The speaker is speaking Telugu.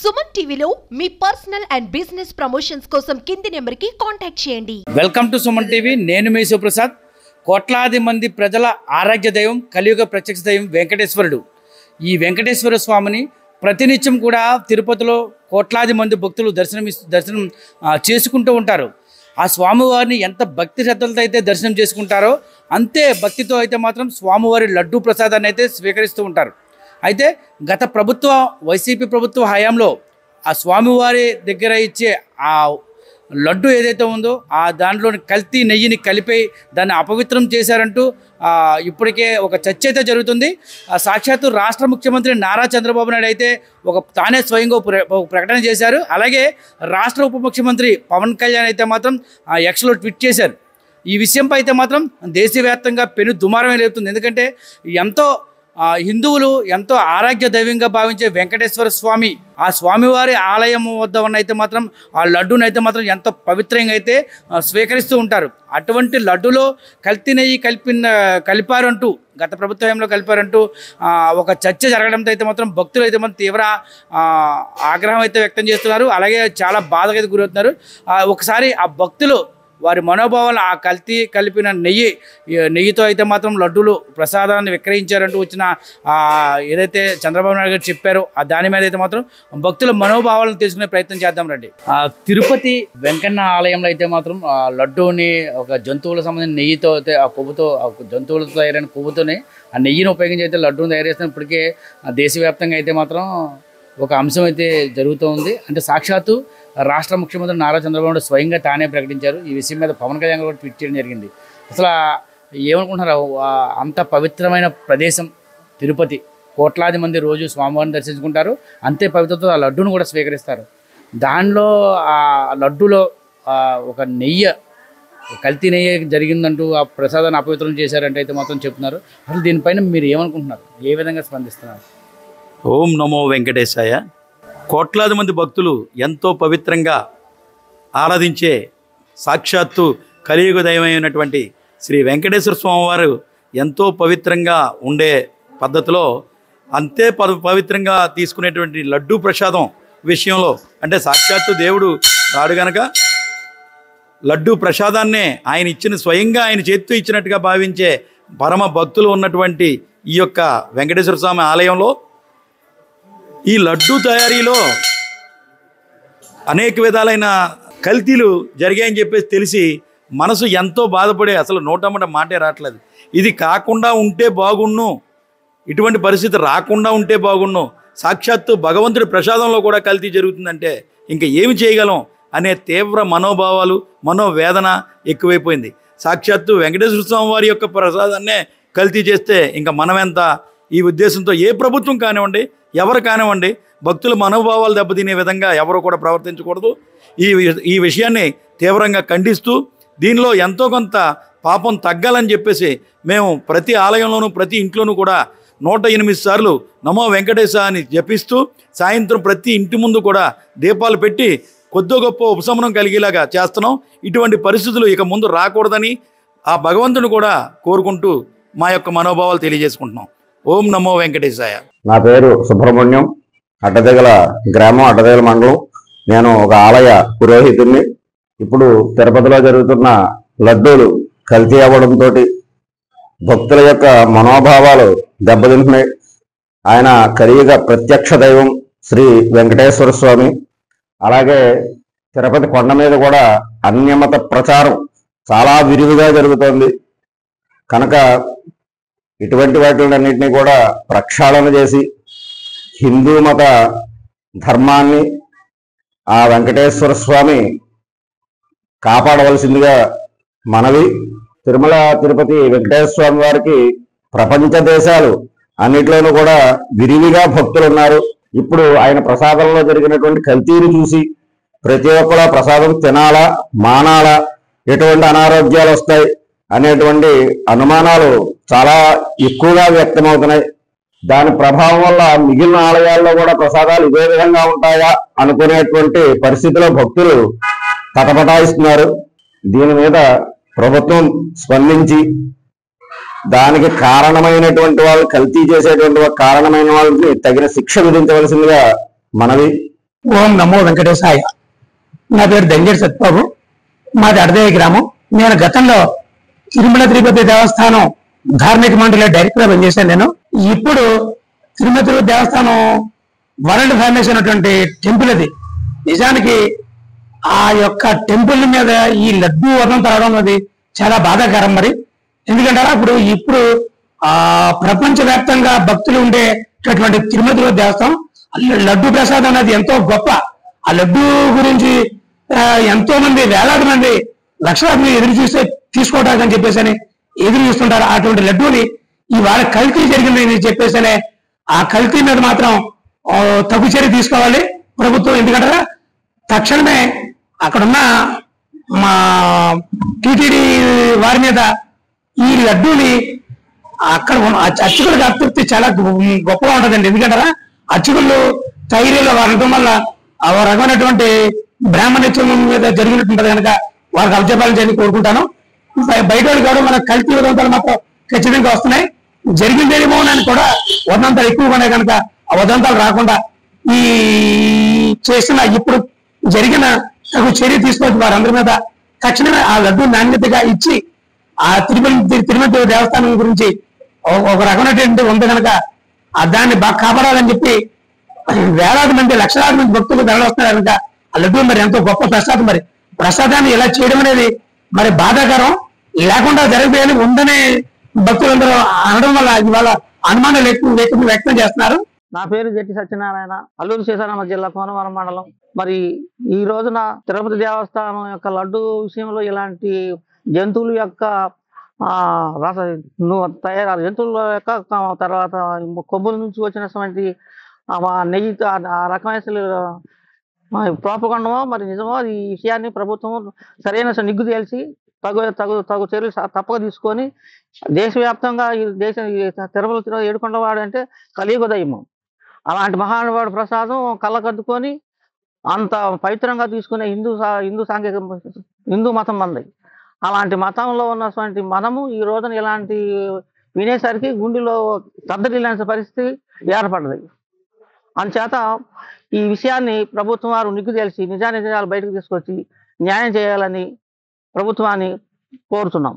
సుమన్ టీవీలో మీ పర్సనల్ అండ్ బిజినెస్ ప్రమోషన్స్ కోసం కింది నెంబర్కి కాంటాక్ట్ చేయండి. Welcome to Suman TV. నేను మీ శివప్రసాద్. కోట్లాది మంది ప్రజల ఆరాధ్య దైవం, కలియుగ ప్రత్యక్ష దైవం వెంకటేశ్వరుడు. ఈ వెంకటేశ్వర స్వామిని ప్రతినిత్యం కూడా తిరుపతిలో కోట్లాది మంది భక్తులు దర్శనం చేసుకుంటూ ఉంటారు. ఆ స్వామివారిని ఎంత భక్తి శ్రద్ధలతో అయితే దర్శనం చేసుకుంటారో అంతే భక్తితో అయితే మాత్రం స్వామివారి లడ్డూ ప్రసాదాన్ని అయితే స్వీకరిస్తూ ఉంటారు. అయితే గత వైసీపీ ప్రభుత్వ హయాంలో ఆ స్వామివారి దగ్గర ఇచ్చే ఆ లడ్డు ఏదైతే ఉందో ఆ దాంట్లోని కల్తీ నెయ్యిని కలిపి దాన్ని అపవిత్రం చేశారంటూ ఇప్పటికే ఒక చర్చ అయితే జరుగుతుంది. సాక్షాత్తు రాష్ట్ర ముఖ్యమంత్రి నారా చంద్రబాబు నాయుడు అయితే తానే స్వయంగా ప్రకటన చేశారు. అలాగే రాష్ట్ర ఉప ముఖ్యమంత్రి పవన్ కళ్యాణ్ అయితే మాత్రం ఎక్స్లో ట్వీట్ చేశారు. ఈ విషయంపై అయితే మాత్రం దేశవ్యాప్తంగా పెను దుమారమే లేపుతుంది. ఎందుకంటే హిందువులు ఎంతో ఆరాధ్య దైవంగా భావించే వెంకటేశ్వర స్వామి, ఆ స్వామివారి ఆలయం వద్ద ఉన్న అయితే మాత్రం ఆ లడ్డూని అయితే మాత్రం ఎంతో పవిత్రంగా అయితే స్వీకరిస్తూ ఉంటారు. అటువంటి లడ్డులో కల్తీ నెయ్యి కలిపారంటూ గత ప్రభుత్వంలో కలిపారంటూ ఒక చర్చ జరగడంతో అయితే మాత్రం భక్తులు అయితే మాత్రం తీవ్ర ఆగ్రహం అయితే వ్యక్తం చేస్తున్నారు. అలాగే చాలా బాధగా అయితే గురవుతున్నారు. ఒకసారి ఆ భక్తులు వారి మనోభావాలు ఆ కలిపిన నెయ్యితో అయితే మాత్రం లడ్డూలు ప్రసాదాన్ని విక్రయించారంటూ వచ్చిన ఏదైతే చంద్రబాబు నాయుడు గారు చెప్పారో దాని మీద అయితే మాత్రం భక్తుల మనోభావాలను తెలుసుకునే ప్రయత్నం చేద్దాం రండి. తిరుపతి వెంకన్న ఆలయంలో అయితే మాత్రం ఆ లడ్డూని ఒక జంతువులకు సంబంధించిన నెయ్యితో అయితే ఆ కొవ్వుతో జంతువులతో తయారైన కొవ్వుతోనే ఆ నెయ్యిని ఉపయోగించి అయితే లడ్డూని తయారు చేస్తున్న ఇప్పటికే దేశవ్యాప్తంగా అయితే మాత్రం ఒక అంశం అయితే జరుగుతూ ఉంది. అంటే సాక్షాత్తు రాష్ట్ర ముఖ్యమంత్రి నారా చంద్రబాబు నాయుడు స్వయంగా తానే ప్రకటించారు. ఈ విషయం మీద పవన్ కళ్యాణ్ కూడా ట్వీట్ చేయడం జరిగింది. అసలు ఏమనుకుంటున్నారు, అంత పవిత్రమైన ప్రదేశం తిరుపతి, కోట్లాది మంది రోజు స్వామివారిని దర్శించుకుంటారు, అంతే పవిత్రతో ఆ లడ్డూను కూడా స్వీకరిస్తారు. దానిలో ఆ లడ్డూలో ఒక కల్తీ నెయ్యి జరిగిందంటూ ఆ ప్రసాదాన్ని అపవిత్రం చేశారంటే అయితే మాత్రం చెప్తున్నారు. అసలు దీనిపైన మీరు ఏమనుకుంటున్నారు, ఏ విధంగా స్పందిస్తున్నారు? ఓం నమో వెంకటేశాయ. కోట్లాది మంది భక్తులు ఎంతో పవిత్రంగా ఆరాధించే సాక్షాత్తు కలియుగ దైవమైనటువంటి శ్రీ వెంకటేశ్వర స్వామివారు ఎంతో పవిత్రంగా ఉండే పద్ధతిలో అంతే పవిత్రంగా తీసుకునేటువంటి లడ్డూ ప్రసాదం విషయంలో, అంటే సాక్షాత్తు దేవుడు రాడు గనక లడ్డూ ప్రసాదాన్నే ఆయన స్వయంగా ఆయన చేతితో ఇచ్చినట్టుగా భావించే పరమ భక్తులు ఉన్నటువంటి ఈ యొక్క వెంకటేశ్వర స్వామి ఆలయంలో ఈ లడ్డూ తయారీలో అనేక విధాలైన కల్తీలు జరిగాయని చెప్పేసి తెలిసి మనసు ఎంతో బాధపడే అసలు నోటమ్మట మాటే రావట్లేదు. ఇది కాకుండా ఉంటే బాగుండు, ఇటువంటి పరిస్థితి రాకుండా ఉంటే బాగుండు, సాక్షాత్తు భగవంతుడి ప్రసాదంలో కూడా కల్తీ జరుగుతుందంటే ఇంకా ఏమి చేయగలం అనే తీవ్ర మనోభావాలు, మనోవేదన ఎక్కువైపోయింది. సాక్షాత్తు వెంకటేశ్వర స్వామి వారి యొక్క ప్రసాదాన్నే కల్తీ చేస్తే ఇంకా మనమెంత, ఈ ఉద్దేశంతో ఏ ప్రభుత్వం కానివ్వండి, ఎవరు కానివ్వండి, భక్తుల మనోభావాలు దెబ్బతినే విధంగా ఎవరు కూడా ప్రవర్తించకూడదు. ఈ విషయాన్ని తీవ్రంగా ఖండిస్తూ దీనిలో ఎంతో కొంత పాపం తగ్గాలని చెప్పేసి మేము ప్రతి ఆలయంలోనూ ప్రతి ఇంట్లోనూ కూడా 108 సార్లు నమో వెంకటేశ అని జపిస్తూ సాయంత్రం ప్రతి ఇంటి ముందు కూడా దీపాలు పెట్టి కొద్ది గొప్ప ఉపశమనం కలిగేలాగా చేస్తున్నాం. ఇటువంటి పరిస్థితులు ఇక ముందు రాకూడదని ఆ భగవంతుని కూడా కోరుకుంటూ మా యొక్క మనోభావాలు తెలియజేసుకుంటున్నాం. ఓం నమో వెంకటేశాయ. నా పేరు సుబ్రహ్మణ్యం, అడ్డదగల గ్రామం, అడ్డదగల మండలం. నేను ఒక ఆలయ పురోహితుడిని. ఇప్పుడు తిరుపతిలో జరుగుతున్న లడ్డూలు కల్తీ అవ్వడంతో భక్తుల యొక్క మనోభావాలు దెబ్బతింటున్నాయి. ఆయన కలియుగ ప్రత్యక్ష దైవం శ్రీ వెంకటేశ్వర స్వామి. అలాగే తిరుపతి కొండ మీద కూడా అన్యమత ప్రచారం చాలా విరివిగా జరుగుతోంది కనుక ఇటువంటి వాటిలన్నింటినీ కూడా ప్రక్షాళన చేసి హిందూ మత ధర్మాన్ని ఆ వెంకటేశ్వర స్వామి కాపాడవలసిందిగా మనవి. తిరుమల తిరుపతి వెంకటేశ్వర స్వామి వారికి ప్రపంచ దేశాలు అన్నిట్లోనూ కూడా విరివిగా భక్తులు ఉన్నారు. ఇప్పుడు ఆయన ప్రసాదంలో జరిగినటువంటి కల్తీని చూసి ప్రతి ఒక్కరు ప్రసాదం తినాలా, మానాలా, ఎటువంటి అనారోగ్యాలు వస్తాయి అనేటువంటి అనుమానాలు చాలా ఎక్కువగా వ్యక్తమవుతున్నాయి. దాని ప్రభావం వల్ల మిగిలిన ఆలయాల్లో కూడా ప్రసాదాలు ఇదే విధంగా ఉంటాయా అనుకునేటువంటి పరిస్థితిలో భక్తులు తటపటాయిస్తున్నారు. దీని మీద ప్రభుత్వం స్పందించి దానికి కారణమైనటువంటి వాళ్ళు, కల్తీ చేసేటువంటి కారణమైన వాళ్ళని తగిన శిక్ష విధించవలసిందిగా మనవి. ఓం నమో వెంకటేశాయ. నా పేరు దంగేటి సత్యబాబు, మాది అడదేవి గ్రామం. నేను గతంలో తిరుమల తిరుపతి దేవస్థానం ధార్మిక మండలి డైరెక్టర్గా పనిచేశాను. నేను ఇప్పుడు తిరుమల తిరుపతి దేవస్థానం వరల్డ్ ఫేమస్ అయినటువంటి టెంపుల్ అది. నిజానికి ఆ యొక్క టెంపుల్ మీద ఈ లడ్డూ వర్ణం తరగడం అది చాలా బాధాకరం. మరి ఎందుకంటే ఇప్పుడు ప్రపంచవ్యాప్తంగా భక్తులు ఉండేటటువంటి తిరుమల తిరుపతి దేవస్థానం లడ్డూ ప్రసాదం అనేది ఎంతో గొప్ప. ఆ లడ్డూ గురించి ఎంతో మంది వేలాది మంది లక్షలాది మంది ఎదురు చూస్తే తీసుకోవడానికి అని చెప్పేసి ఎదురు చూస్తుంటారు. అటువంటి లడ్డూని ఇవాళ కల్తీ జరిగిందని చెప్పేసి ఆ కల్తీ మీద మాత్రం తగు చర్య తీసుకోవాలి ప్రభుత్వం. ఎందుకంటే తక్షణమే అక్కడున్న మా టీటీడీ వారి మీద ఈ లడ్డూని అక్కడ అర్చకులకు అతృప్తి చాలా గొప్పగా ఉంటుందండి. ఎందుకంటారా అర్చకులు ధైర్యంలో వాడటం వల్ల ఆ రకమైనటువంటి బ్రాహ్మణ్యం మీద జరిగినట్టుంటది కనుక వారికి అభ్యపాలించాలని కోరుకుంటాను. బయట వాళ్ళు కూడా మన కల్తీ ఉదంతాలు మాత్రం ఖచ్చితంగా వస్తున్నాయి. జరిగిందేమో అని కూడా ఉదంతాలు ఎక్కువగా ఉన్నాయి కనుక ఆ ఉదంతాలు రాకుండా ఈ చేసిన ఇప్పుడు జరిగిన చర్య తీసుకొచ్చి వారందరి మీద తక్షణమే ఆ లడ్డు నాణ్యతగా ఇచ్చి ఆ తిరుమల దేవస్థానం గురించి ఒక రకమైనటువంటి ఉంది కనుక దాన్ని బాగా కాపాడాలని చెప్పి వేలాది మంది లక్షలాది మంది భక్తులు ధరలు వస్తున్నారు కనుక ఆ లడ్డు మరి ఎంతో గొప్ప ప్రసాదం. మరి ప్రసాదాన్ని ఇలా చేయడం అనేది మరి బాధాకరం. లేకుండా జరిగిపోయాలి ఉందనే భక్తులందరూ అనడం వల్ల ఇవాళ అనుమానాలు ఎక్కువ వ్యక్తం చేస్తున్నారు. నా పేరు జట్టి సత్యనారాయణ, అల్లూరు సీతారామ జిల్లా కోనవరం మండలం. మరి ఈ రోజున తిరుపతి దేవస్థానం యొక్క లడ్డు విషయంలో ఇలాంటి జంతువుల యొక్క జంతువుల యొక్క తర్వాత కొమ్ముల నుంచి వచ్చినటువంటి నెయ్యితో ఆ రకమైన ప్రోపగండమో మరి నిజమో ఈ విషయాన్ని ప్రభుత్వం సరైన నిగ్గు తేల్చి తగు చర్యలు తప్పక తీసుకొని దేశవ్యాప్తంగా ఈ తిరుమల ఏడుకొండవాడు అంటే కలియుగ దైవం. అలాంటి మహానుభావుడు ప్రసాదం కళ్ళకద్దుకొని అంత పవిత్రంగా తీసుకునే హిందూ మతం మంది. అలాంటి మతంలో ఉన్నటువంటి మనము ఈ రోజున ఇలాంటి వినేసరికి గుండెలో తద్దరిల్లేని పరిస్థితి ఏర్పడ్డది. అందుచేత ఈ విషయాన్ని ప్రభుత్వం వారు నిగ్గు తేల్చి నిజాలు బయటకు తీసుకొచ్చి న్యాయం చేయాలని ప్రభుత్వాన్ని కోరుతున్నాం.